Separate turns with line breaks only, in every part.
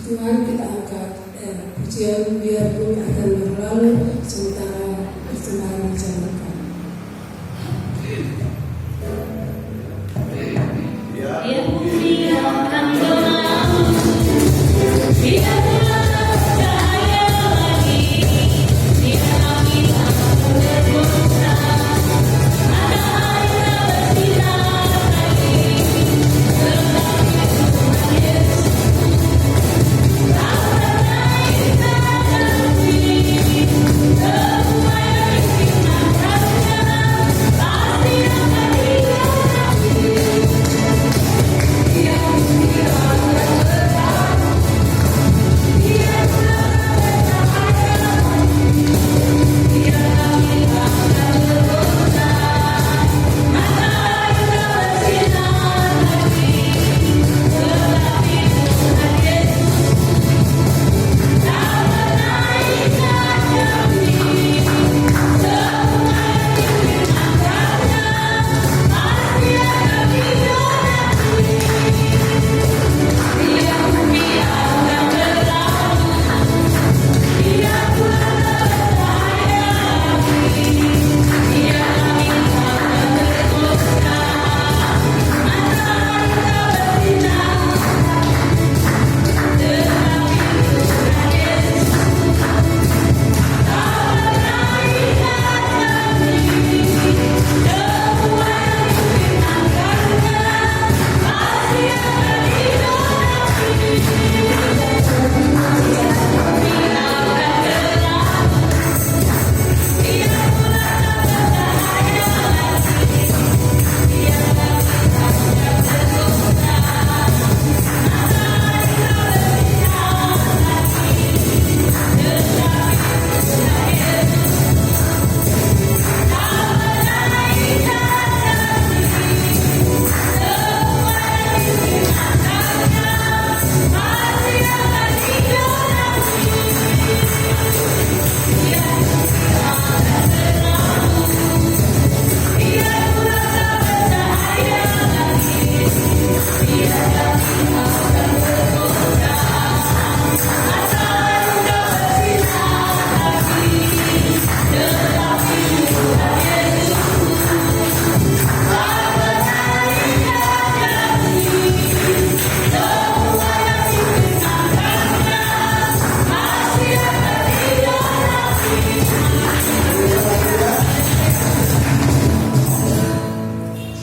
Tuhan, kita angkat pujian biarpun akan berlalu sementara persembahan dijalankan.
Dia bukti akan berlalu, dia bulan cahaya lagi, dia langit akan berbuka, ada air bersinar lagi, tetapi Tuhan Yesus tak pernah ingkar janji, semua yang diinginkannya pasti akan digenapi.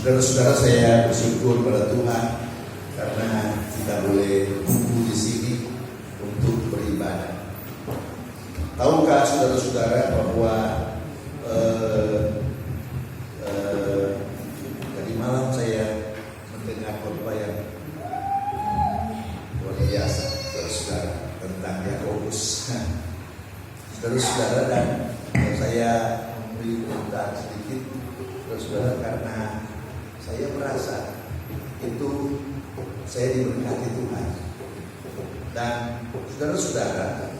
Saudara-saudara, saya bersyukur pada Tuhan karena kita boleh kumpul di sini untuk beribadah. Tahukah saudara-saudara bahwa tadi malam saya mendengar khotbah yang luar biasa, saudara-saudara, tentang Yakobus. Saudara-saudara, dan saya memberi komentar sedikit, saudara-saudara, karena saya merasa itu saya diberkati Tuhan. Dan saudara-saudara,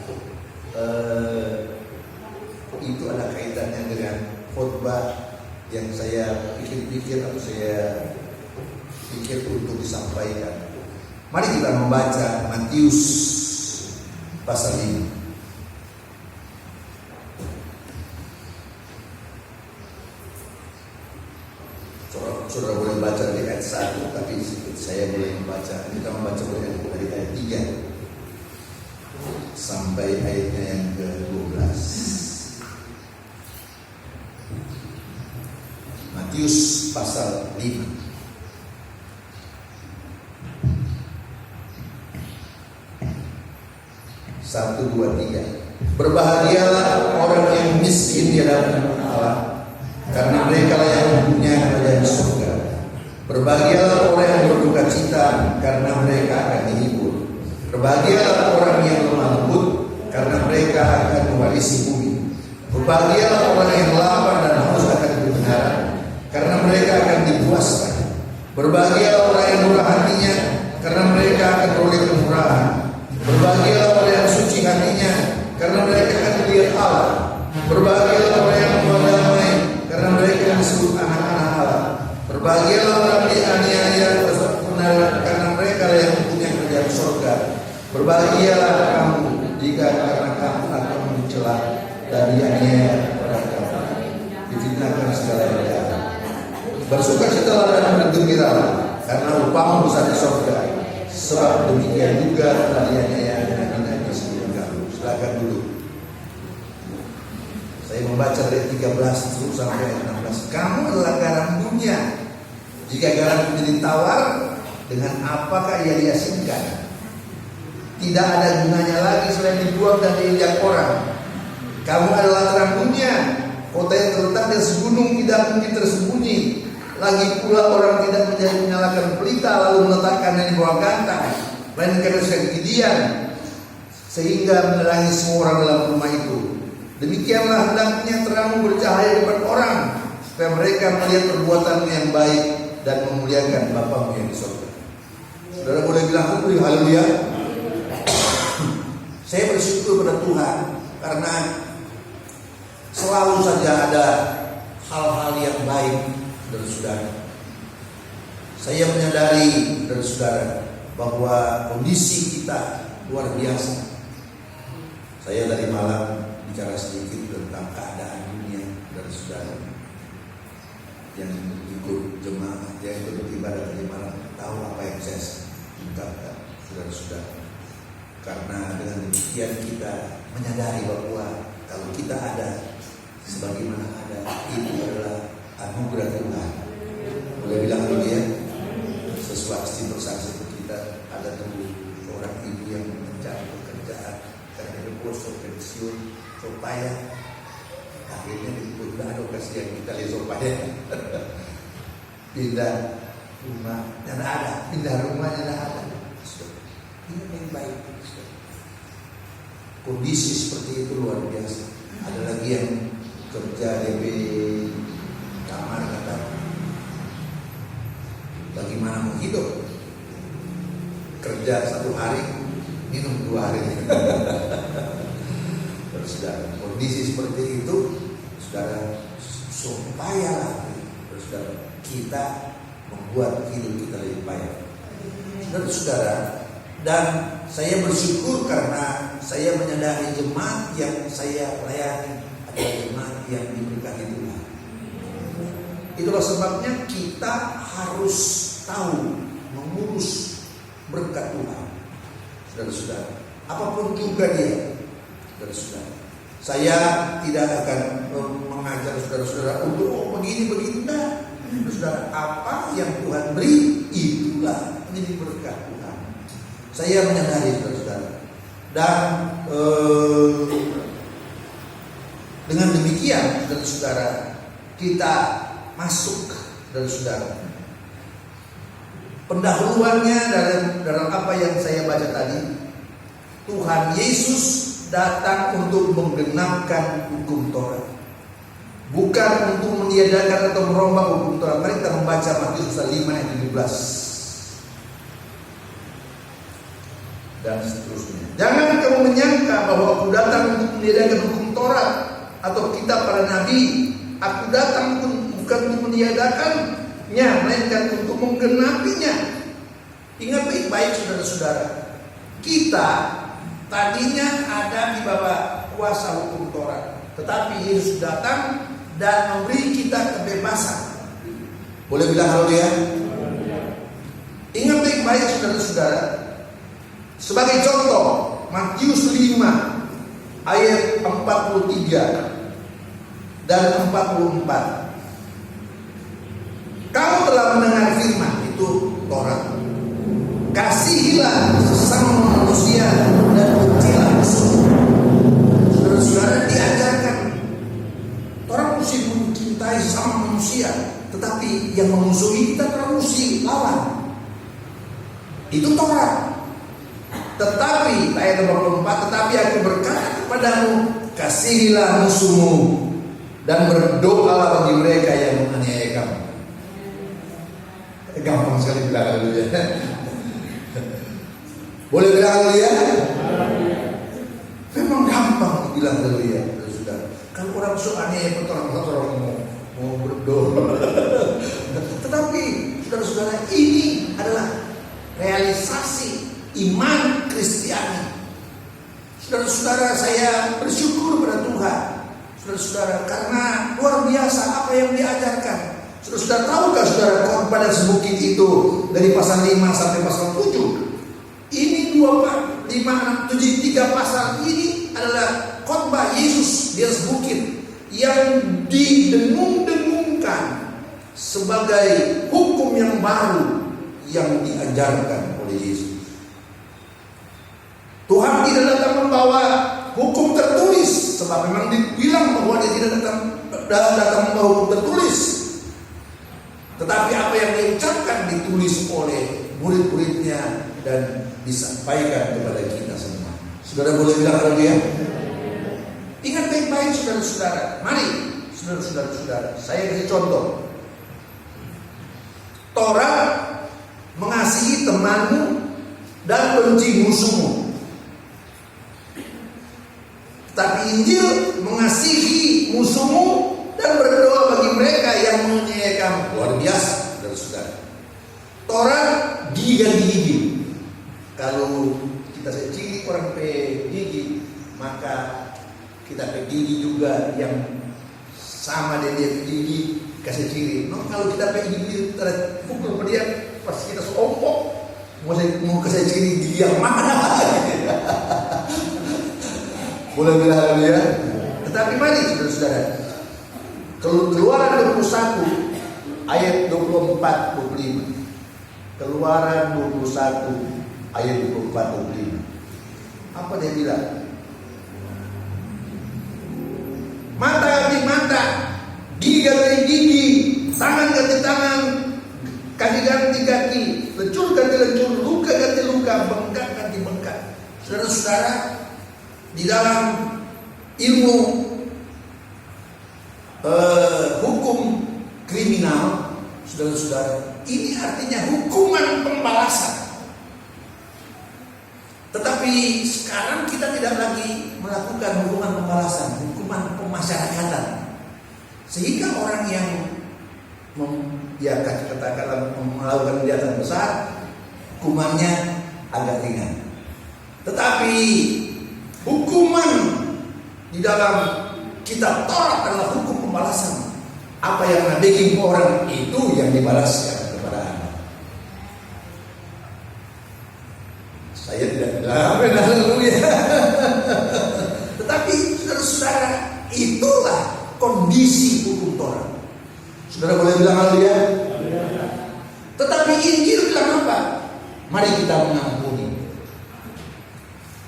itu ada kaitannya dengan khotbah yang saya pikir-pikir atau saya pikir untuk disampaikan. Mari kita membaca Matius pasal 5. Saudara boleh baca dari ayat 1, tapi saya boleh membaca. Kita membaca dari ayat 3 sampai ayatnya yang ke-12. Matius pasal 5. 1, 2, 3. Berbahagialah orang yang miskin di hadapan Allah, karena mereka lah yang mempunyai kerajaan surga. Berbahagialah orang yang berduka cita, karena mereka akan dihibur. Berbahagialah orang yang lemah lembut, karena mereka akan mewarisi bumi. Berbahagialah orang yang lapar dan haus akan kebenaran, karena mereka akan dipuaskan. Berbahagialah orang yang murah hatinya, karena mereka akan beroleh kemurahan. Berbahagialah orang yang suci hatinya, karena mereka akan melihat Allah. Berbahagialah orang yang berdamai, karena mereka disebut anak-anak Allah. Berbahagialah orang dianiaya karena mereka yang mempunyai kerajaan surga. Berbahagialah kamu jika karena kamu akan mencela dan dianiaya kepada kamu, difitnahkan segala jahat. Bersukacitalah dan bergembiralah, karena upahmu besar di surga. Sebab demikian juga telah dianiaya nabi-nabi sebelum kamu. Silakan dulu. Saya membaca dari 13 terus sampai 16. Kamu adalah garam dunia. Jika garam menjadi tawar, dengan apakah ia diasinkan? Tidak ada gunanya lagi selain dibuang dan diinjak orang. Kamu adalah terang dunia. Kota yang terletak di atas gunung tidak mungkin tersembunyi. Lagi pula orang tidak menyalakan pelita lalu meletakkannya di bawah gantang, melainkan dengan kegigihan, sehingga menerangi semua orang dalam rumah itu. Demikianlah hendaknya terangmu bercahaya di depan orang, supaya mereka melihat perbuatanmu yang baik dan memuliakan Bapamu yang di surga. Saudara boleh bilang haleluya. Saya bersyukur pada Tuhan karena selalu saja ada hal-hal yang baik dari saudara. Saya menyadari dari saudara bahwa kondisi kita luar biasa. Saya dari malam bicara sedikit tentang keadaan dunia dari saudara yang ikut jemaah, yang ikut beribadah dari malam, tahu apa yang saya ungkapkan saudara-saudara. Karena dengan demikian kita menyadari bahwa kalau kita ada sebagaimana ada, itu adalah anugerah Tuhan. Boleh bilang dulu ya, sesuatu bersaksi untuk kita. Ada dulu seorang ibu yang mencari pekerjaan karena dia bos pensiun supaya akhirnya tidak ada kasihan kita lihat supaya pindah rumah yang ada, pindah rumahnya tidak ada. Ini yang baik. Kondisi seperti itu luar biasa. Ada lagi yang kerja DP kamar kata, bagaimana mau hidup? Kerja 1 hari, minum 2 hari. Saudara, kondisi seperti itu, saudara, supaya saudara kita membuat hidup kita lebih baik. Saudara, dan saya bersyukur karena saya menyadari jemaat yang saya layani adalah jemaat yang diberkati Tuhan. Itulah sebabnya kita harus tahu mengurus berkat Tuhan. Saudara-saudara, apapun juga dia, saudara-saudara, saya tidak akan mengajar saudara-saudara untuk begini-begini. Nah, saudara, apa yang Tuhan beri itulah menjadi berkat Tuhan. Saya menyadari saudara-saudara. Dan dengan demikian saudara-saudara, kita masuk dari saudara. Pendahuluannya dalam apa yang saya baca tadi, Tuhan Yesus datang untuk menggenapkan hukum Taurat, bukan untuk meniadakan atau merombak hukum Taurat. Mari kita membaca Matius pasal 5 ayat 17. dan seterusnya. Jangan kamu menyangka bahwa aku datang untuk meniadakan hukum Taurat atau kitab para nabi. Aku datang bukan untuk meniadakannya, melainkan untuk menggenapinya. Ingat baik-baik saudara-saudara, kita tadinya ada di bawah kuasa hukum Taurat, tetapi Yesus datang dan memberi kita kebebasan. Boleh bilang haleluya? Ingat baik-baik saudara-saudara. Sebagai contoh, Matius 5 ayat 43 dan 44. Kamu telah mendengar firman, itu Taurat. Kasihilah sesama manusia dan bencilah musuh. Saudara-saudara, diajarkan orang mesti mencintai sesama manusia, tetapi yang memusuhi kita termusuhi, lawan. Itu Taurat. Tetapi ayat 24, tetapi aku berkata kepadamu, kasihilah musuhmu dan berdoalah bagi mereka yang menganiaya kamu. Gampang sekali bilang haleluya. Boleh bilang haleluya? Memang gampang bilang haleluya, saudara. Kalau orang suka aniaya orang mau berdoa. Tetapi saudara-saudara, ini adalah realisasi iman Kristiani. Saudara-saudara, saya bersyukur pada Tuhan, saudara-saudara, karena luar biasa apa yang diajarkan. Saudara-saudara, tahukah saudara khotbah dan sebukit itu dari pasal 5 sampai pasal 7? Ini 2, 5, 6, 7, 3 pasal ini adalah khotbah Yesus di atas bukit yang didengung-dengungkan sebagai hukum yang baru yang diajarkan oleh Yesus. Tuhan tidak datang membawa hukum tertulis, sebab memang dibilang bahwa dia tidak datang membawa hukum tertulis. Tetapi apa yang diucapkan ditulis oleh murid-muridnya dan disampaikan kepada kita semua. Saudara boleh bilang haleluya? Ingat baik-baik saudara-saudara. Mari saudara-saudara, saya kasih contoh. Taurat mengasihi temanmu dan benci musuhmu. Tapi Injil mengasihi musuhmu dan berdoa bagi mereka yang menganiaya kamu. Luar biasa, saudara-saudara. Taurat gigi. Kalau kita secili orang pe gigi, maka kita pe gigi juga yang sama dengan dia gigi kasih ciri. No, kalau kita pe gigi pukul dia pas kita seompok, mau kasih ciri gigi yang mana? Boleh bilang haleluya. Tetapi mari saudara-saudara, Keluaran 21 ayat 24-25. Keluaran 21 ayat 24-25. Apa dia bilang? Mata ganti mata, gigi ganti gigi, tangan ganti tangan, kaki ganti kaki, lencur ganti lencur, luka ganti luka, bengkak ganti bengkak. Saudara-saudara, di dalam ilmu hukum kriminal, saudara-saudara, ini artinya hukuman pembalasan. Tetapi sekarang kita tidak lagi melakukan hukuman pembalasan, hukuman pemasyarakatan. Sehingga orang yang katakanlah melakukan kejahatan besar, hukumannya agak ringan. Tetapi hukuman di dalam kitab Taurat adalah hukum pembalasan. Apa yang Anda bikin orang itu yang dibalaskan kepada Anda. Saya tidak bilang haleluya. Tetapi saudara-saudara, itulah kondisi hukum Taurat. Saudara boleh bilang haleluya. Tetapi Injil bilang apa? Mari kita mengampuni.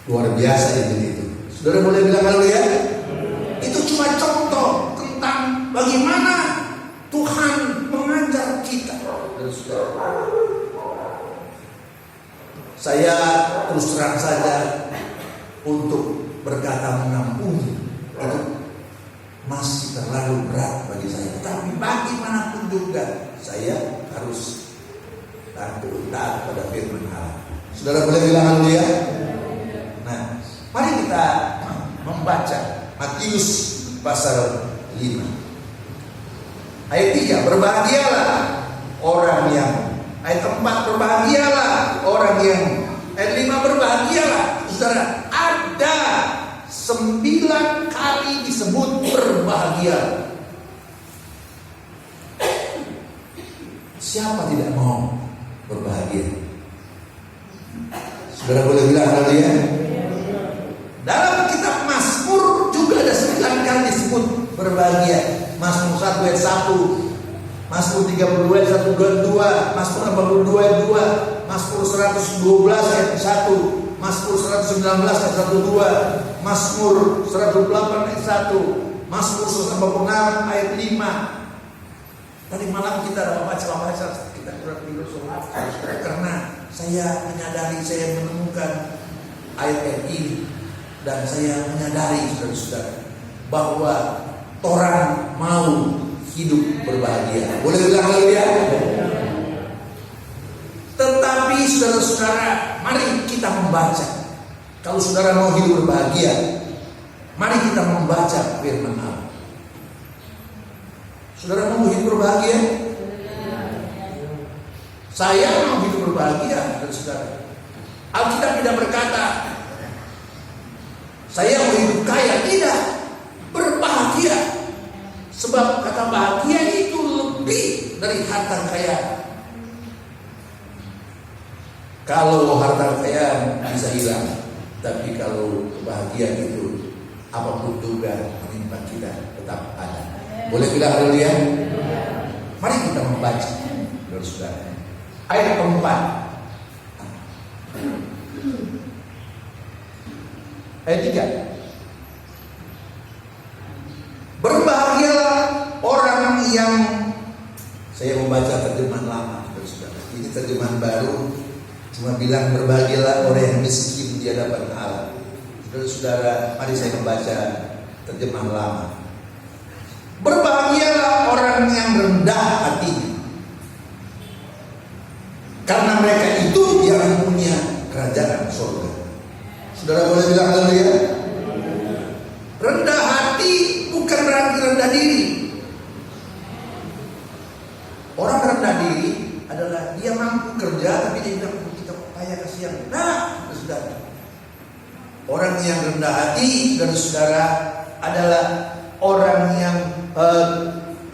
Luar biasa Injil itu. Saudara boleh bilang haleluya. Itu cuma contoh tentang bagaimana Tuhan mengajar kita. Saya terus terang saja, untuk berkata mengampuni itu masih terlalu berat bagi saya. Tapi bagaimanapun juga saya harus taat pada firman Allah. Saudara boleh bilang haleluya. membaca Matius pasal 5 ayat 3, berbahagialah orang yang, ayat 4, berbahagialah orang yang, ayat 5, berbahagialah. Saudara, ada 9 kali disebut berbahagia. Siapa tidak mau berbahagia? Saudara boleh bilang haleluya. Dalam kitab Mazmur juga ada 9 kali disebut berbahagia. Mazmur 1 ayat 1, Mazmur 32 ayat 1 dan 2, Mazmur 82 ayat 2, Mazmur 112 ayat 1, Mazmur 119 ayat 1 2, Mazmur 108 ayat 1, Mazmur 146 ayat 5. Tadi malam kita baca kita kurang tidur sholat karena saya menyadari, saya menemukan ayat ini dan saya menyadari saudara-saudara bahwa orang mau hidup berbahagia. Boleh bilang haleluya? Tetapi saudara-saudara, mari kita membaca. Kalau saudara mau hidup berbahagia, mari kita membaca firman Allah. Saudara mau hidup berbahagia? Saya mau hidup berbahagia, saudara. Alkitab tidak berkata saya mau hidup kaya, tidak. Berbahagia. Sebab kata bahagia itu lebih dari harta kaya. Kalau harta kaya bisa hilang, tapi kalau kebahagiaan itu apapun juga menimpa kita tetap ada. Boleh bilang haleluya? Mari kita membaca, saudara. Ayat 4. Ayat 3. Berbahagialah orang yang, saya membaca terjemahan lama, saudara. Ini terjemahan baru, cuma bilang berbahagialah orang yang miskin di hadapan Allah. Saudara, mari saya membaca terjemahan lama. Berbahagialah orang yang rendah hatinya, karena mereka itu yang punya kerajaan surga. Saudara boleh bilang haleluya? Rendah hati bukan berarti rendah diri. Orang rendah diri adalah dia mampu kerja tapi dia tidak mampu, kita kaya kasihan. Nah, saudara, orang yang rendah hati dan saudara adalah orang yang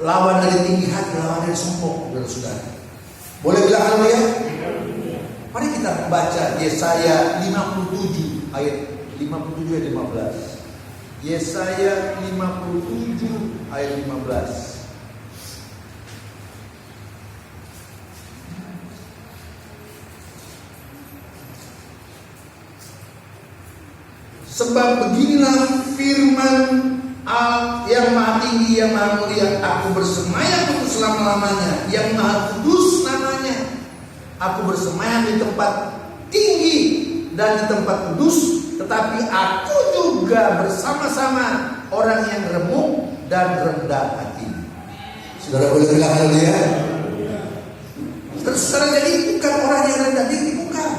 lawan dari tinggi hati, lawan dari sombong, saudara. Boleh bilang haleluya? Mari kita membaca Yesaya 57 ayat 57 ayat 15. Yesaya 57 ayat 15. Sebab beginilah firman yang maha tinggi, yang maha mulia, aku bersemayam untuk selama-lamanya, yang maha kudus namanya. Aku bersemayam di tempat tinggi dan di tempat kudus, tetapi aku juga bersama-sama orang yang remuk dan rendah hati. Saudara boleh bilang haleluya? Saudara, jadi bukan orang yang rendah diri, bukan.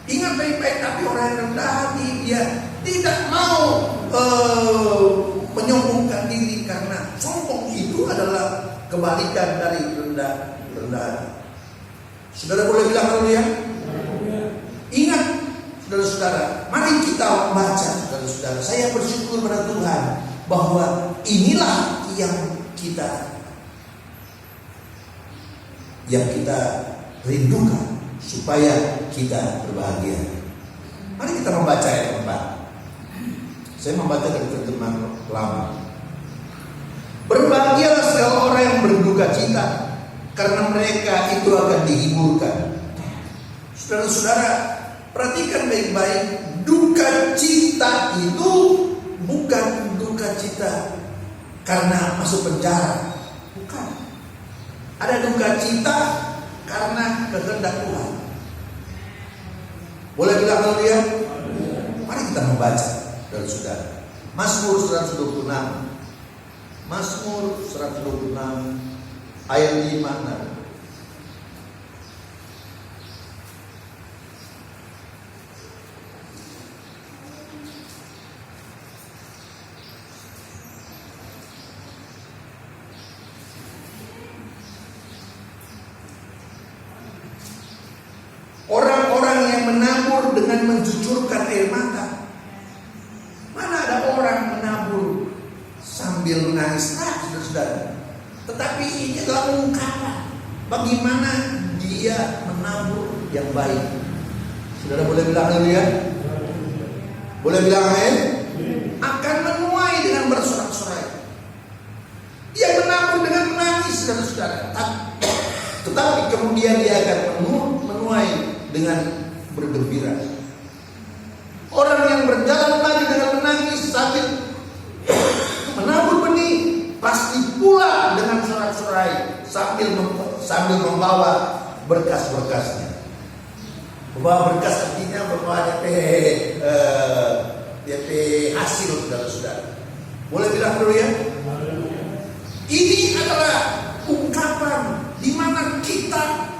Ingat baik-baik, tapi orang yang rendah hati dia tidak mau menyombongkan diri, karena sombong itu adalah kebalikan dari rendah hati. Saudara boleh bilang haleluya? Ingat, saudara-saudara, mari kita membaca, saudara-saudara. Saya bersyukur pada Tuhan bahwa inilah yang kita rindukan supaya kita berbahagia. Mari kita membaca ayat 4. Saya membaca dari terjemahan lama. Berbahagialah segala orang yang berduka cita, karena mereka itu akan dihiburkan. Saudara-saudara, perhatikan baik-baik. Duka cita itu bukan duka cita karena masuk penjara, bukan. Ada duka cita karena kehendak Tuhan. Boleh bilang haleluya? Mari kita membaca, saudara. Mazmur 126. Mazmur 126 ayat 5. orang yang menabur dengan mencucurkan air mata? Mana ada orang menabur sambil menangis? Saudara-saudara. Tetapi ini adalah ungkapan bagaimana dia menabur yang baik. Saudara boleh bilang haleluya? Boleh bilang amin? Akan menuai dengan bersorak-sorai. Dia menabur dengan menangis, saudara-saudara. Tetapi kemudian dia akan menuai dengan bergembira. Orang yang berjalan lagi dengan menangis sambil menabur benih, pasti pula dengan sorak-sorai sambil membawa berkas-berkasnya. Membawa berkas artinya membawa DP hasil, saudara-saudara. Boleh bilang dulu ya? Ini adalah ungkapan di mana kita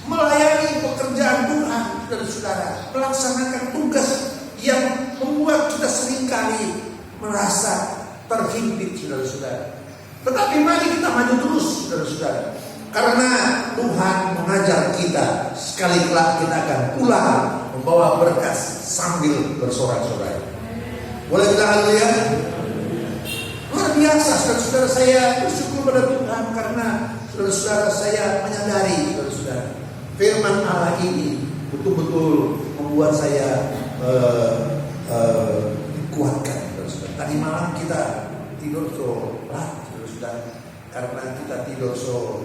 melayani pekerjaan Tuhan, saudara-saudara, melaksanakan tugas yang membuat kita seringkali merasa terhimpit, saudara-saudara. Tetapi mari kita maju terus, saudara-saudara, karena Tuhan mengajar kita sekali kelak kita akan pulang membawa berkas sambil bersorak-sorai. Boleh kita haleluya? Luar biasa, saudara-saudara, saya bersyukur pada Tuhan karena saudara-saudara saya menyadari, saudara-saudara, firman Allah ini betul-betul membuat saya dikuatkan, saudara-saudara. Tadi malam kita tidur so lat, saudara-saudara, karena kita tidur so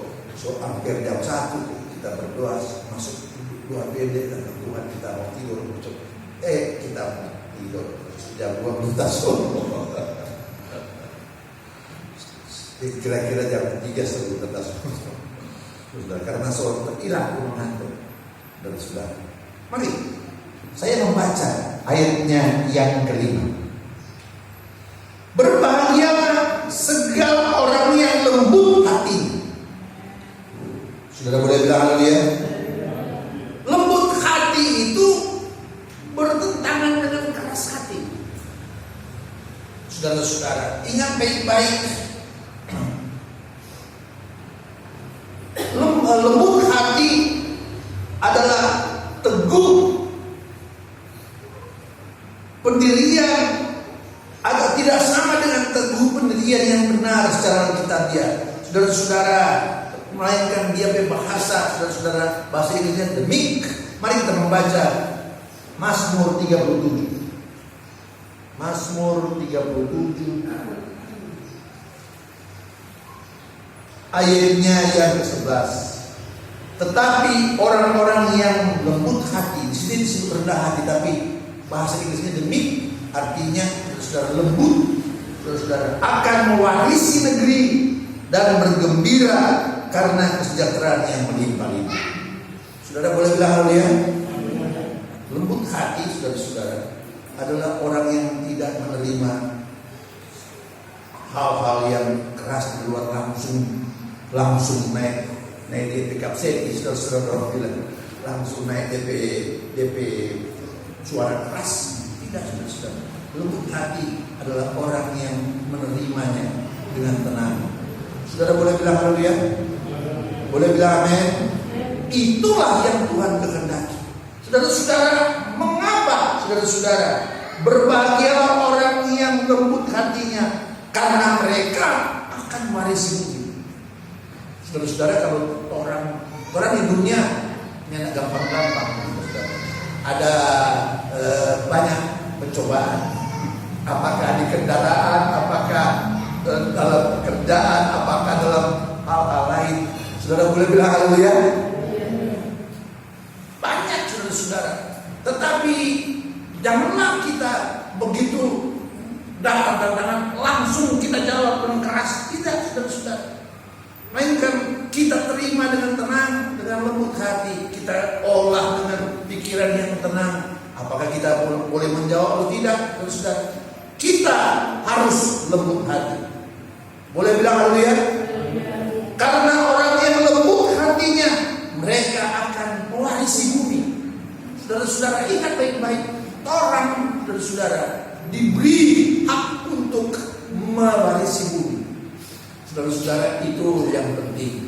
hampir jam 1 kita berdoa masuk doa pendek dan Tuhan kita mau tidur kita tidur jam 2 kita kira-kira jam 3 sebelum kita saudara, karena soal hilang mengantuk. Dan saudara, mari saya membaca ayatnya yang kelima. Berbahagialah segala orang yang lembut hati. Saudara boleh bilang haleluya? Lembut hati itu bertentangan dengan keras hati. Saudara-saudara, ingat baik-baik. Lembut hati adalah teguh pendirian, agak tidak sama dengan teguh pendirian yang benar secara alkitabiah. Saudara-saudara, melainkan dia berbahasa, saudara-saudara, bahasa Inggrisnya the meek. Mari kita membaca Mazmur 37. Mazmur 37 ayatnya yang ke-11. Tetapi orang-orang yang lembut hati, di sini disebut rendah hati, tapi bahasa Inggrisnya the meek, artinya saudara lembut, saudara akan mewarisi negeri dan bergembira karena kesejahteraan yang melimpah-limpah. Saudara boleh bilang haleluya? Lembut hati, saudara-saudara, adalah orang yang tidak menerima hal-hal yang keras di luar, langsung naik DP kapseti, saudara-saudara bilang langsung naik DP suara keras. Tidak, saudara-saudara. Lembut hati adalah orang yang menerimanya dengan tenang. Saudara boleh bilang haleluya? Boleh bilang amin? Itulah yang Tuhan kehendaki. Saudara-saudara, mengapa saudara-saudara berbahagialah orang yang lembut hatinya, karena mereka akan mewarisi bumi. Saudara-saudara, kalau orang di dunia ini gampang-gampang, saudara. Ada banyak pencobaan. Apakah di kendaraan, apakah dalam pekerjaan, apakah dalam hal-hal lain. Saudara boleh bilang haleluya? Banyak, saudara-saudara. Tetapi janganlah kita begitu datang tantangan langsung kita jawab dengan keras. Tidak, saudara-saudara. Melainkan kita terima dengan tenang, dengan lembut hati. Kita olah dengan pikiran yang tenang. Apakah kita boleh menjawab atau tidak, saudara? Kita harus lembut hati. Boleh bilang haleluya? Karena orang yang lembut hatinya, mereka akan mewarisi bumi. Saudara-saudara, ingat baik-baik. Orang, saudara, diberi hak untuk mewarisi bumi. Saudara-saudara, itu yang penting.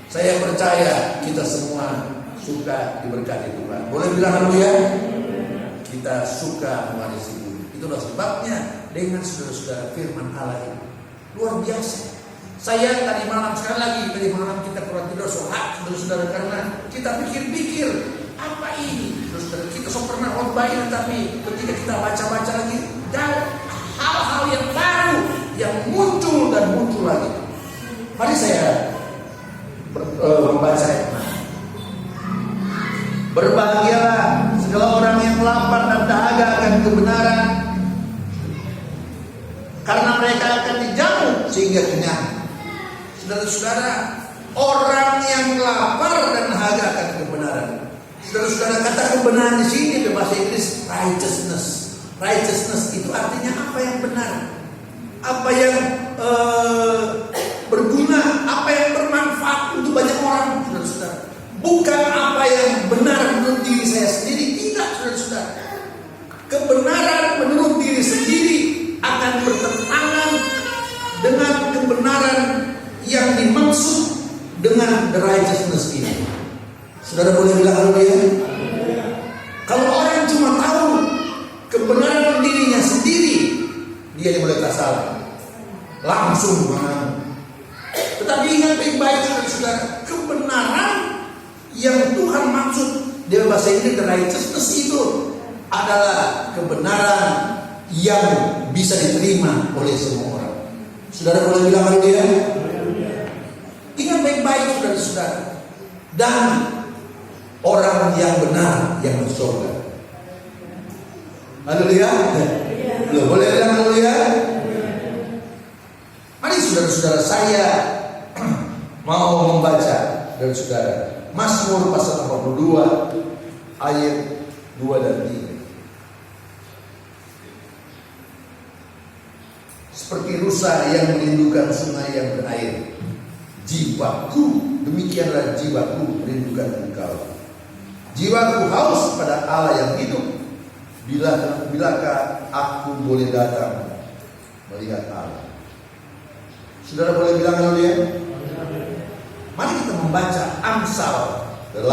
Saya percaya kita semua suka diberkati Tuhan. Boleh bilang haleluya? Kita suka mewarisi bumi. Itulah sebabnya dengan saudara-saudara firman Allah ini luar biasa. Saya tadi malam kita kurang tidur sholat, saudara-saudara, karena kita pikir-pikir apa ini, saudara. Kita pernah khotbah ini, tapi ketika kita baca-baca lagi, dan hal-hal yang baru yang muncul dan muncul lagi. Mari saya membaca ayat. Berbahagialah segala orang yang lapar dan dahaga akan kebenaran, karena mereka akan dijamu sehingga kenyang. Saudara-saudara, orang yang lapar dan dahaga akan kebenaran. Saudara-saudara, kata kebenaran di sini di bahasa Inggris righteousness. Righteousness itu artinya apa yang benar, apa yang berguna, apa yang bermanfaat untuk banyak orang, saudara-saudara. Bukan apa yang benar menurut diri saya sendiri, tidak, saudara-saudara. Kebenaran menurut diri sendiri akan bertentangan dengan kebenaran yang dimaksud dengan the righteousness ini. Saudara boleh bilang haleluya? Kalau orang cuma tahu kebenaran dirinya sendiri, dia dimulai salah, langsung menang. Tetapi ingat baik-baik, saudara, kebenaran yang Tuhan maksud di bahasa Inggris the righteousness itu adalah kebenaran yang bisa diterima oleh semua orang. Saudara boleh bilang haleluya? Ingat baik-baik, saudara-saudara. Dan orang yang benar yang masuk surga. Haleluya. Loh, boleh bilang haleluya? Mari saudara-saudara, saya mau membaca dari saudara Mazmur pasal 42 ayat 2 dan 3. Seperti rusa yang merindukan sungai yang berair, jiwaku, demikianlah jiwaku merindukan Engkau. Jiwaku haus pada Allah yang hidup. Bilakah aku boleh datang melihat Allah? Saudara boleh bilang haleluya? Mari kita membaca Amsal 8.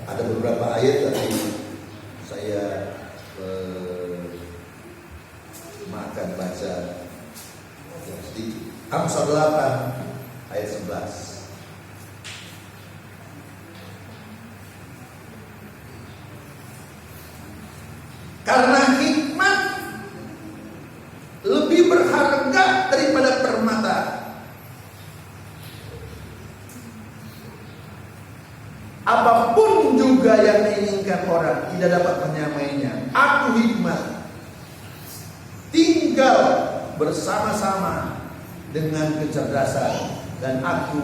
Ada beberapa ayat tapi saya akan baca sedikit. Amsal 8 ayat 11. Karena hikmat lebih berharga daripada permata, apapun juga yang diinginkan orang tidak dapat menyamainya. Aku hikmat, tinggal bersama-sama dengan kecerdasan, dan aku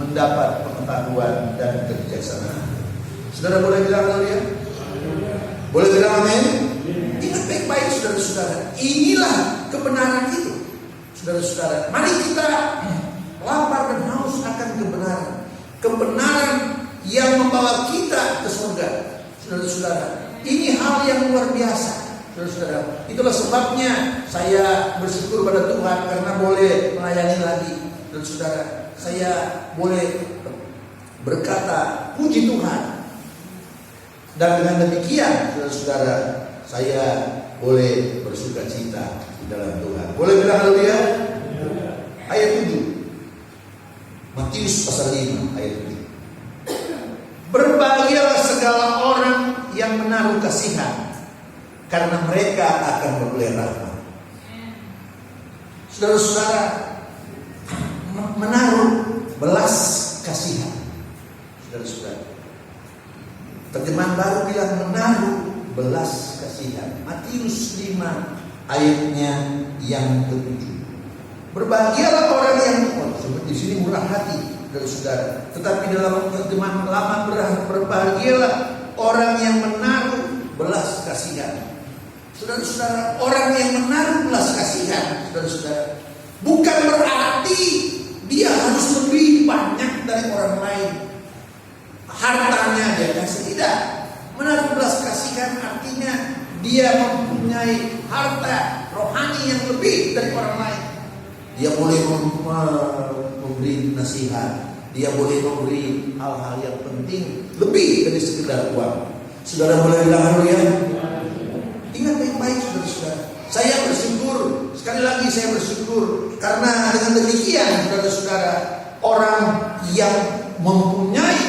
mendapat pengetahuan dan kebijaksanaan. Saudara boleh bilang haleluya? Boleh bilang amin? Ingat baik-baik, saudara-saudara, inilah kebenaran itu. Saudara-saudara, mari kita lapar dan haus akan kebenaran. Kebenaran yang membawa kita ke surga. Saudara-saudara, ini hal yang luar biasa. Saudara-saudara, itulah sebabnya saya bersyukur pada Tuhan karena boleh melayani lagi. Saudara-saudara, saya boleh berkata puji Tuhan. Dan dengan demikian, saudara-saudara, saya boleh bersuka cita di dalam Tuhan. Boleh bilang haleluya? Ayat 7. Matius pasal 5 ayat 7. Berbahagialah segala orang yang menaruh kasihan, karena mereka akan beroleh rahmat. Saudara-saudara, menaruh belas kasihan. Saudara-saudara, terjemahan baru bilang menaruh belas kasihan. Matius 5 ayatnya yang ke-7. Berbahagialah orang yang di sini murah hati, saudara. Tetapi dalam terjemahan lama berbahagialah orang yang menaruh belas kasihan. Saudara-saudara, orang yang menaruh belas kasihan, saudara-saudara, bukan berarti dia harus lebih banyak dari orang lain. Hartanya dia kasih, tidak. Menaruh belas kasihan artinya dia mempunyai harta rohani yang lebih dari orang lain. Dia boleh memberi nasihat, Dia boleh memberi hal-hal yang penting lebih dari sekedar uang. Saudara boleh bilang haleluya. Ingat baik-baik saudara-saudara. Saya bersyukur, sekali lagi saya bersyukur karena dengan demikian saudara-saudara, orang yang mempunyai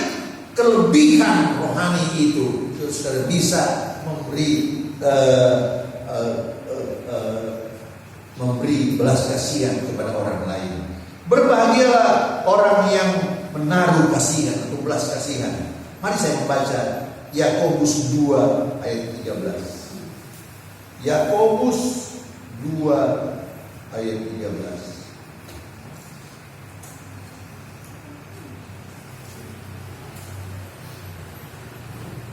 kelebihan rohani itu, saudara bisa memberi belas kasihan kepada orang lain. Berbahagialah orang yang menaruh kasihan atau belas kasihan. Mari saya membaca Yakobus 2 ayat 13. Yakobus 2 ayat 13.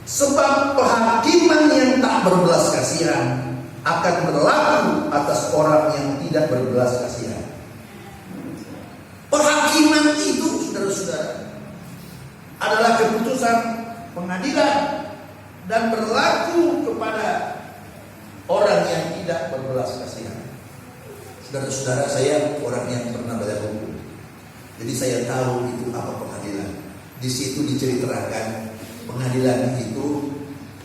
Sebab penghakiman yang tak berbelas kasihan akan berlaku atas orang yang tidak berbelas kasihan. Penghakiman itu, saudara-saudara, adalah keputusan pengadilan dan berlaku kepada orang yang tidak berbelas kasihan. Saudara-saudara, saya orang yang pernah belajar hukum, jadi saya tahu itu apa pengadilan. Di situ diceritakan pengadilan itu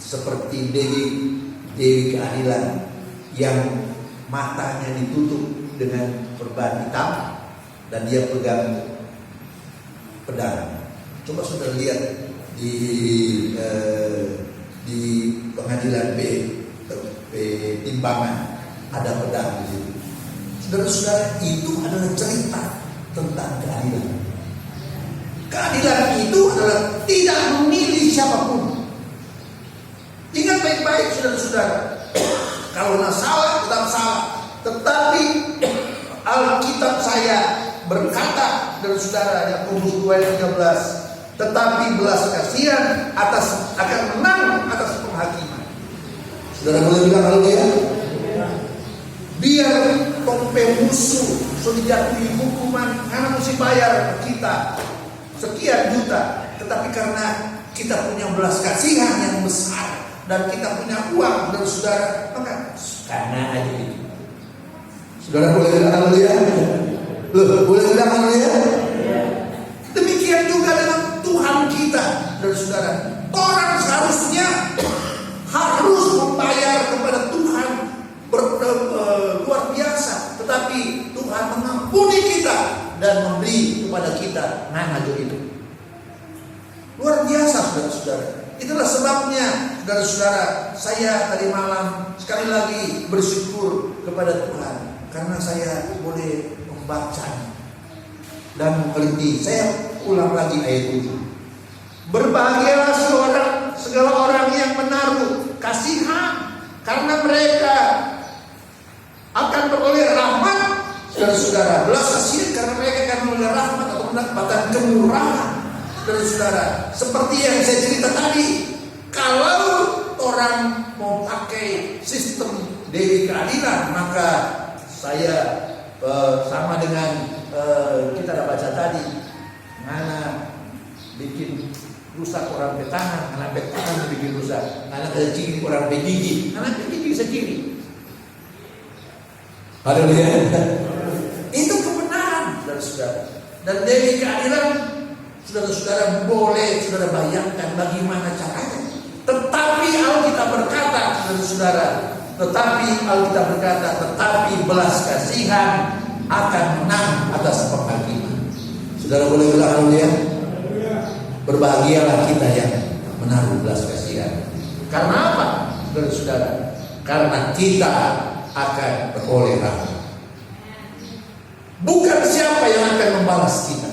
seperti dewi keadilan yang matanya ditutup dengan perban hitam dan dia pegang pedang. Coba saudara lihat di pengadilan timbangan ada pedang di situ. Saudara-saudara, itu adalah cerita tentang keadilan. Keadilan itu adalah tidak memilih siapapun. Ingat baik-baik saudara-saudara, kalau salah tetap salah. Tetapi Alkitab saya berkata dari saudara Yakobus 2 ayat 13, tetapi belas kasihan akan menang atas penghakiman. Saudara boleh bilang haleluya. Biar tompe musuh sudah dijatuhi hukuman karena mesti bayar kita sekian juta, tetapi karena kita punya belas kasihan yang besar dan kita punya uang dan saudara, maka karena aja itu. Saudara boleh bilang haleluya. Loh, boleh bilang haleluya. Demikian juga dengan Tuhan kita dan saudara. Orang seharusnya harus membayar kepada Tuhan luar biasa, tetapi Tuhan mengampuni kita dan memberi kepada kita nganajo itu. Luar biasa saudara-saudara. Itulah sebabnya saudara-saudara, saya tadi malam sekali lagi bersyukur kepada Tuhan karena saya boleh membaca dan mengerti. Saya ulang lagi ayat 7. Berbahagialah segala orang yang menaruh kasihan, karena mereka akan beroleh rahmat. Saudara-saudara, belas kasihan karena mereka akan beroleh rahmat atau mendapatkan kemurahan. Saudara-saudara, seperti yang saya cerita tadi, kalau orang mau pakai sistem dewi keadilan, maka saya sama dengan kita udah baca tadi, mana bikin rusak orang petangan, anak petangan bikin rusak, anak kecil orang begigi, anak begigi bisa kiri. Haleluya. Itu kebenaran, saudara-saudara. Dan dewi keadilan, saudara-saudara, boleh saudara bayangkan bagaimana caranya. Tetapi Alkitab berkata, saudara-saudara, tetapi belas kasihan akan menang atas penghakiman. Saudara boleh bilang haleluya. Berbahagialah kita yang menaruh belas kasihan. Karena apa? Saudara-saudara, karena kita akan beroleh rahmat. Bukan siapa yang akan membalas kita,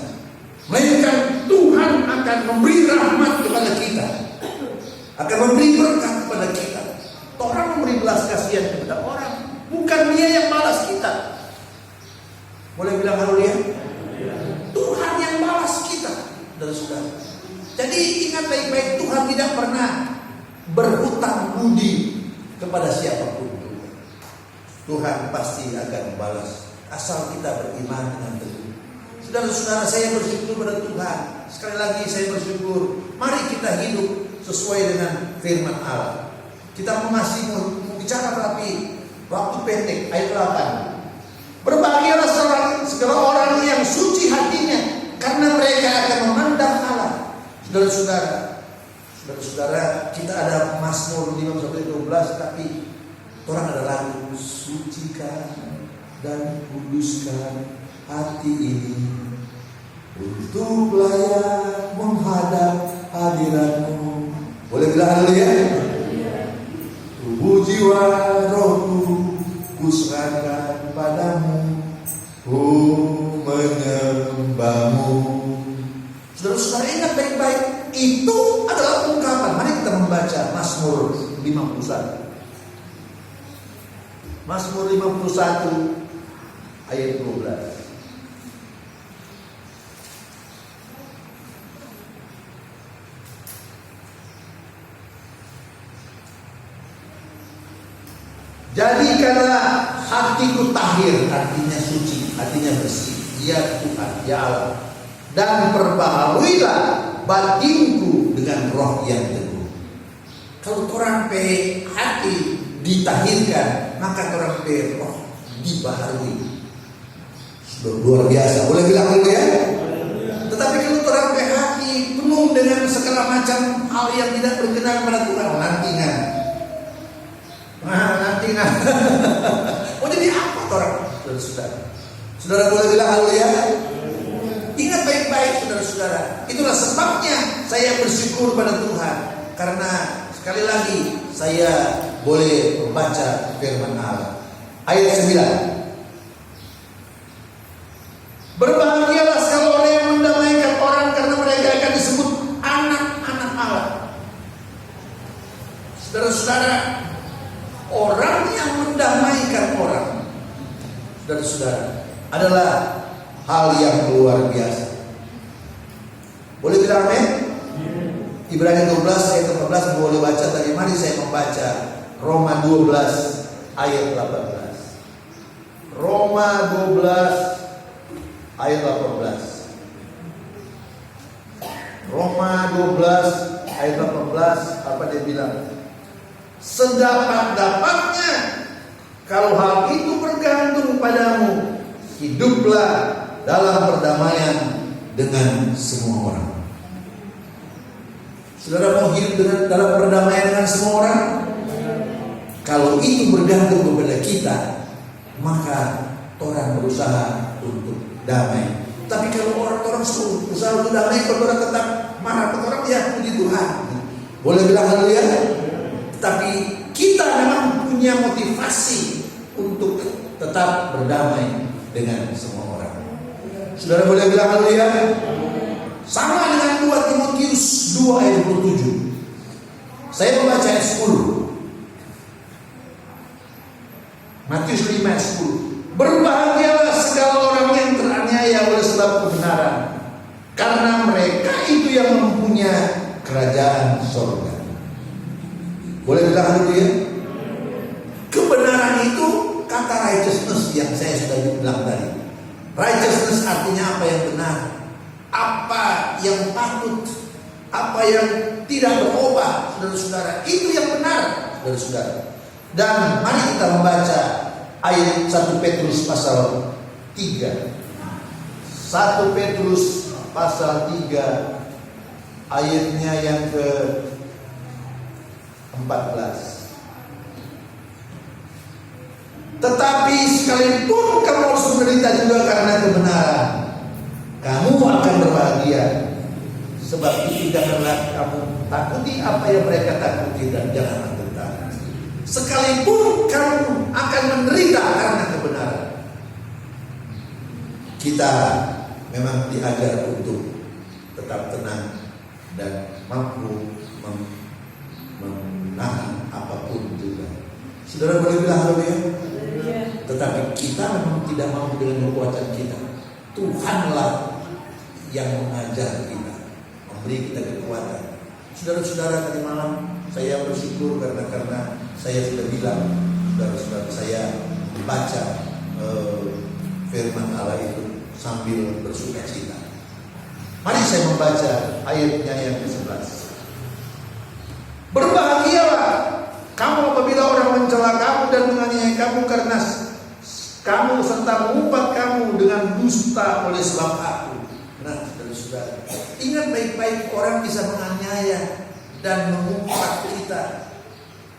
melainkan Tuhan akan memberi rahmat kepada kita, akan memberi berkat kepada kita. Orang memberi belas kasihan kepada orang, bukan dia yang balas kita. Boleh bilang haleluya? Tuhan yang balas kita, saudara-saudara. Jadi ingat baik-baik, Tuhan tidak pernah berhutang budi kepada siapapun. Tuhan pasti akan membalas asal kita beriman dengan teguh. Saudara-saudara, saya bersyukur pada Tuhan. Sekali lagi saya bersyukur. Mari kita hidup sesuai dengan firman Allah. Kita masih mau bicara tapi waktu pendek. Ayat 8. Berbahagialah segala orang yang suci hatinya, karena karena mereka akan memandang Allah. Saudara-saudara, kita ada Mazmur 5:12, tapi orang ada lagu, sucikan dan kuduskan hati ini untuk layak menghadap hadirat-Mu. Boleh bilang haleluya? Tubuh jiwa rohku kuserahkan padamu, ku menyembah-Mu. Saudara-saudara, ingat baik-baik, itu adalah ungkapan. Mari kita membaca Mazmur 51. Mazmur 51 ayat 12. Jadikanlah hatiku tahir, artinya suci, artinya bersih, ya Tuhan, ya Allah. Dan perbaharuilah batinku dengan roh yang teguh. Kalau orang pe hati ditahirkan, maka orang pe roh dibaharui. Sudah luar biasa. Boleh bilang dulu ya? Tetapi kalau orang pe hati penuh dengan segala macam hal yang tidak berkenan pada Tuhan, nantingan. Oh, jadi apa orang? Saudara boleh bilang haleluya? Ingat baik-baik saudara-saudara. Itulah sebabnya saya bersyukur pada Tuhan, karena sekali lagi saya boleh membaca firman Allah. Ayat 9. Berbahagialah segala orang yang mendamaikan orang, karena mereka akan disebut anak-anak Allah. Saudara-saudara, orang yang mendamaikan orang, saudara-saudara, adalah hal yang luar biasa. Boleh bilang amin? Ibrani 12 ayat 14 boleh baca tadi. Mari saya membaca Roma 12 ayat 18. Roma 12 ayat 18. Roma 12 ayat 18, apa dia bilang? Sedapat-dapatnya, kalau hal itu bergantung padamu, hiduplah dalam perdamaian dengan semua orang. Saudara mau hidup dalam perdamaian dengan semua orang? Kalau itu bergantung kepada kita, maka orang berusaha untuk damai. Tapi kalau orang berusaha untuk damai, kalau orang tetap marah, orang ya puji Tuhan. Boleh bilang haleluya? Tapi kita memang punya motivasi untuk tetap berdamai dengan semua orang. Saudara boleh bilang haleluya? Sama dengan 2 Timotius 2 ayat 27. Saya membaca ayat 10. Matius 5 ayat 10. Berbahagialah segala orang yang teraniaya oleh sebab kebenaran, karena mereka itu yang mempunyai kerajaan surga. Boleh bilang haleluya? Kebenaran itu kata righteousness yang saya sudah bilang tadi. Righteousness artinya apa yang benar, apa yang patut, apa yang tidak berubah, saudara-saudara. Itu yang benar, saudara-saudara. Dan mari kita membaca ayat 1 Petrus pasal 3. 1 Petrus pasal 3 ayatnya yang ke 14. Tetapi sekalipun kamu harus menderita juga karena kebenaran, kamu akan berbahagia. Sebab itu janganlah kamu takuti apa yang mereka takuti, dan janganlah gentar. Sekalipun kamu akan menderita karena kebenaran. Kita memang diajar untuk tetap tenang dan mampu menahan apapun juga. Saudara boleh bilang haleluya? Tetapi kita memang tidak mampu dengan kekuatan kita. Tuhanlah yang mengajar kita, memberi kita kekuatan. Saudara-saudara, tadi malam saya bersyukur karena saya sudah bilang, saudara-saudara, saya membaca firman Allah itu sambil bersuka cita. Mari saya membaca ayatnya yang ke-11. Berbahagialah kamu apabila orang mencela kamu dan menganiaya kamu karena kamu, serta mengumpat kamu dengan dusta oleh sebab aku. Nah, saudara. Ingat baik-baik, orang bisa menganiaya dan mengumpat kita,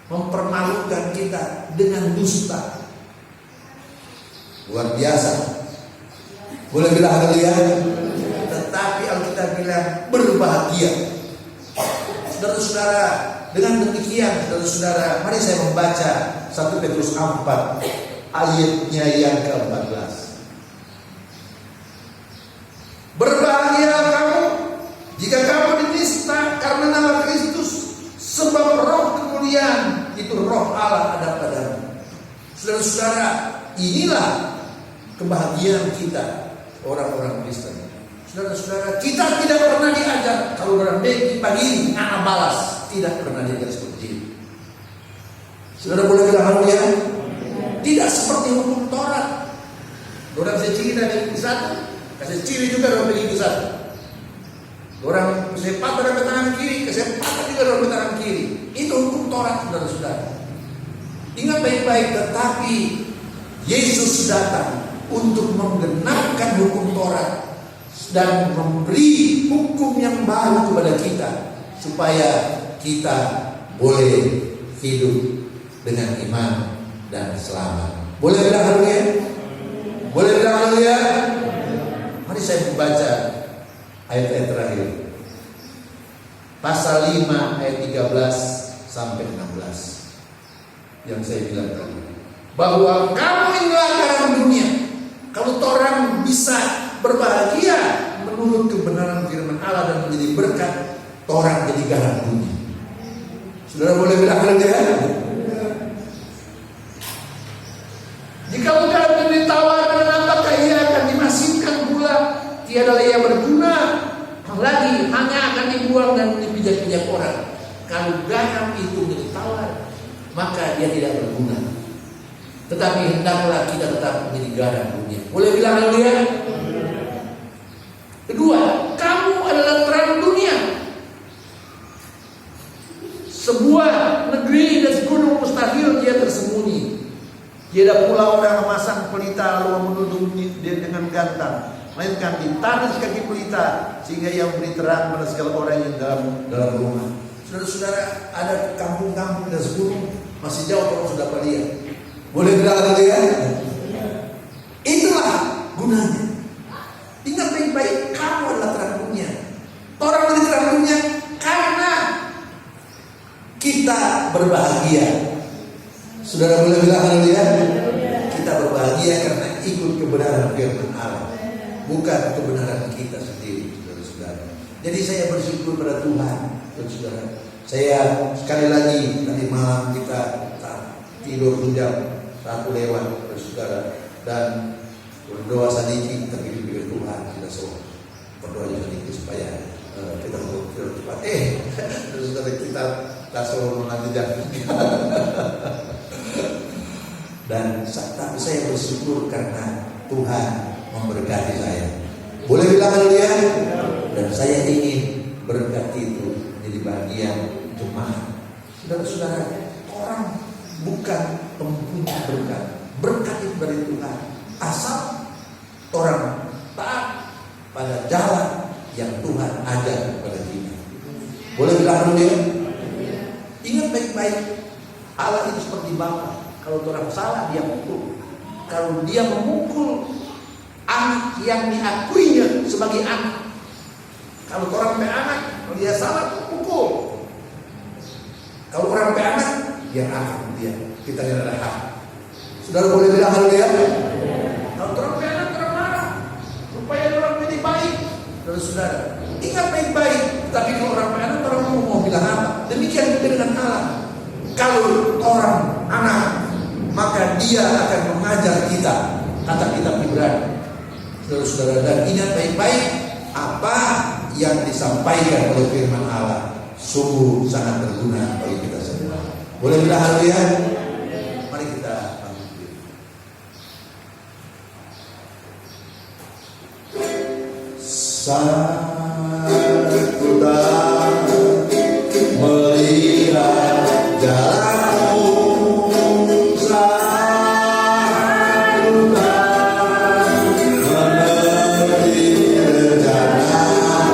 mempermalukan kita dengan dusta. Luar biasa. Boleh bilang haleluya. Tetapi Alkitab bilang berbahagia. Saudara-saudara, dengan demikian saudara-saudara, mari saya membaca 1 Petrus 4 ayatnya yang ke-14. Berbahagia kamu jika kamu dinista karena nama Kristus, sebab roh kemuliaan itu roh Allah ada padamu. Saudara-saudara, inilah kebahagiaan kita orang-orang Kristen. Saudara-saudara, kita tidak pernah diajar kalau orang pagi anak balas, tidak pernah diajar seperti itu. Saudara boleh bilang haleluya? Tidak seperti hukum Taurat. Orang saya ciri dari satu, kasih ciri juga orang pergi ke satu. Orang saya patah dari tangan kiri, saya patah juga dari tangan kiri. Itu hukum Taurat, saudara-saudara. Ingat baik-baik, tetapi Yesus datang untuk menggenapkan hukum Taurat dan memberi hukum yang baru kepada kita, supaya kita boleh hidup dengan iman dan selamat. Boleh bilang haleluya? Boleh bilang haleluya? Mari saya membaca ayat-ayat terakhir. Pasal 5 ayat 13 sampai 16. Yang saya bilang tadi, bahwa kamu inilah garam dunia. Kalau orang bisa berbahagia menurut kebenaran firman Allah dan menjadi berkat, orang jadi garam dunia. Saudara boleh bilang haleluya? Jika garam ditawar dengan apakah ia akan dimasingkan pula? Tiada ia berguna lagi, hanya akan dibuang dan dipijak-pijak orang. Kalau garam itu ditawar, maka dia tidak berguna. Tetapi hendaklah kita tetap menjadi garam dunia. Boleh bilang haleluya? Kedua, kamu adalah terang dunia. Sebuah negeri dan gunung mustahil dia tersembunyi. Tiada pula orang memasang pelita lalu menutup dia dengan gantang, melainkan ditaruh di kaki pelita sehingga ia memberi terang pada segala orang yang dalam rumah. Saudara-saudara, ada kampung-kampung dan gunung masih jauh kalau sudah lihat. Boleh bilang haleluya? Itulah gunanya. Ingat baik-baik, kamu adalah terang dunia. Orang menjadi terang dunia karena kita berbahagia. Saudara boleh bilang haleluya? Kita berbahagia karena ikut kebenaran firman Allah, bukan kebenaran kita sendiri, saudara-saudara. Jadi saya bersyukur pada Tuhan, saudara. Saya sekali lagi tadi malam kita tidur jam 1 lewat, saudara, dan berdoa sedikit tapi dipikir Tuhan kita semua berdoa sedikit supaya kita berdoa cepat. Saudara kita langsung nanti jangan. Dan tapi saya bersyukur karena Tuhan memberkati saya. Boleh bilang haleluya? Dan saya ingin berkat itu menjadi bagian jemaat. Saudara-saudara, orang bukan mempunyai berkat. Berkat itu dari Tuhan. Asal orang taat pada jalan yang Tuhan ajar kepada kita. Boleh bilang haleluya? Ingat baik-baik, Allah itu seperti Bapa. Kalau orang salah dia pukul. Kalau dia memukul anak yang diakuinya sebagai anak. Kalau orang anak, kalau dia salah pukul. Kalau orang anak, dia anak dia. Kita tidak ada hak. Saudara boleh bilang haleluya? Kalau orang anak marah supaya orang menjadi baik. Saudara, ingat baik-baik. Tapi kalau orang anak, orang mau bilang apa? Demikian juga dengan Allah. Kalau orang anak, maka dia akan mengajar kita, kata kitab Ibrani. Saudara-saudara, dan ingat baik-baik apa yang disampaikan oleh firman Allah sungguh sangat berguna bagi kita semua. Boleh bilang haleluya? Mari kita lanjutkan. Satu tak melihat jalanmu. Satu tak mengerti rencana.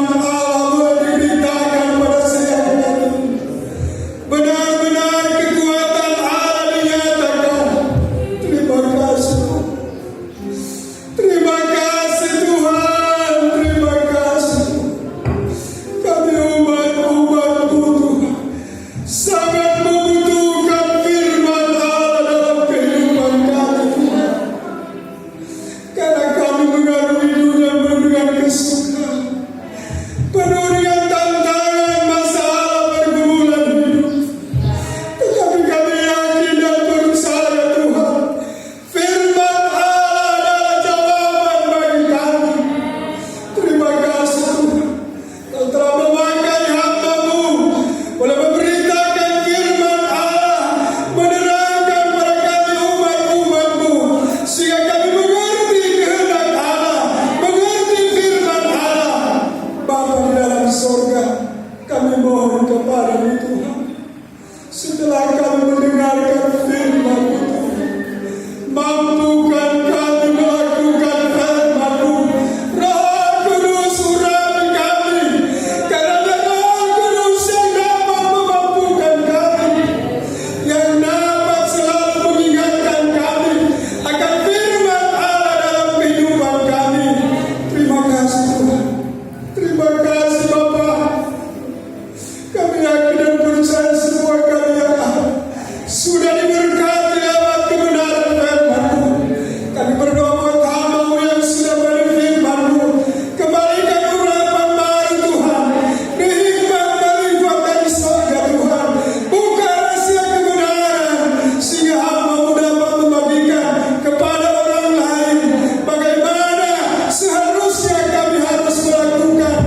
firman Allah boleh diberitakan pada siang hari. Benar-benar kekuatan Allah dinyatakan. Terima kasih. Terima kasih Tuhan. Terima kasih. Kami umat-umat-Mu Tuhan sangat membutuhkan firman Allah dalam kehidupan kami Tuhan. Karena kami mengarungi dunia penuh dengan kesukaran, penuh dengan tantangan, masalah pergumulan hidup. Tetapi kami yakin dan percaya Tuhan, firman Allah adalah jawaban bagi kami. Terima kasih Tuhan, Kau telah memakai hamba-Mu boleh memberitakan firman Allah, menerangkan kepada kami umat-umat-Mu, sehingga kami mengerti kehendak Allah, mengerti firman Allah. Bapa di dalam sorga, kami mohon kepada-Mu Tuhan, setelah kami mendengarkan firman-Mu Tuhan, mampukan kami melakukan firman-Mu. Roh Kudus urapi kami, karena Roh Kudus yang dapat memampukan kami, yang dapat selalu mengingatkan kami akan firman Allah dalam kehidupan kami. Terima kasih Tuhan. Terima kasih Bapa. Kami yakin dan percaya semua kami yang ada sudah diberkati lewat kebenaran firman-Mu. Kami berdoa buat hamba-Mu yang sudah berfirman-Mu, kembalikan urapan baru Tuhan, hikmat marifat dari surga Tuhan. Buka rahasia kebenaran, sehingga hamba-Mu dapat membagikan kepada orang lain bagaimana seharusnya kami harus melakukan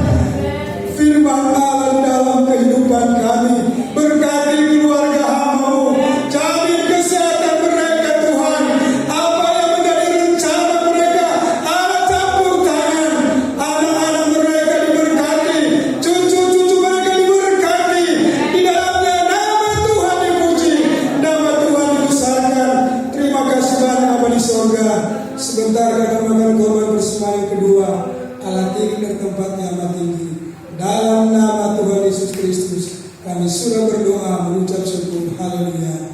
firman Allah dalam kehidupan kami. Berkati keluarga hamba-Mu, jamin kesehatan mereka Tuhan. Apa yang menjadi rencana mereka, Allah campur tangan. Anak-anak mereka diberkati, cucu-cucu mereka diberkati. Di dalamnya nama Tuhan dipuji, nama Tuhan dibesarkan. Terima kasih banyak Bapa di sorga. Sebentar kami akan korban bersama yang kedua, Allah tinggi dari tempatnya amat tinggi. Dalam nama Tuhan Yesus Kristus, kami sudah berdoa mengucap syukur. Haleluya.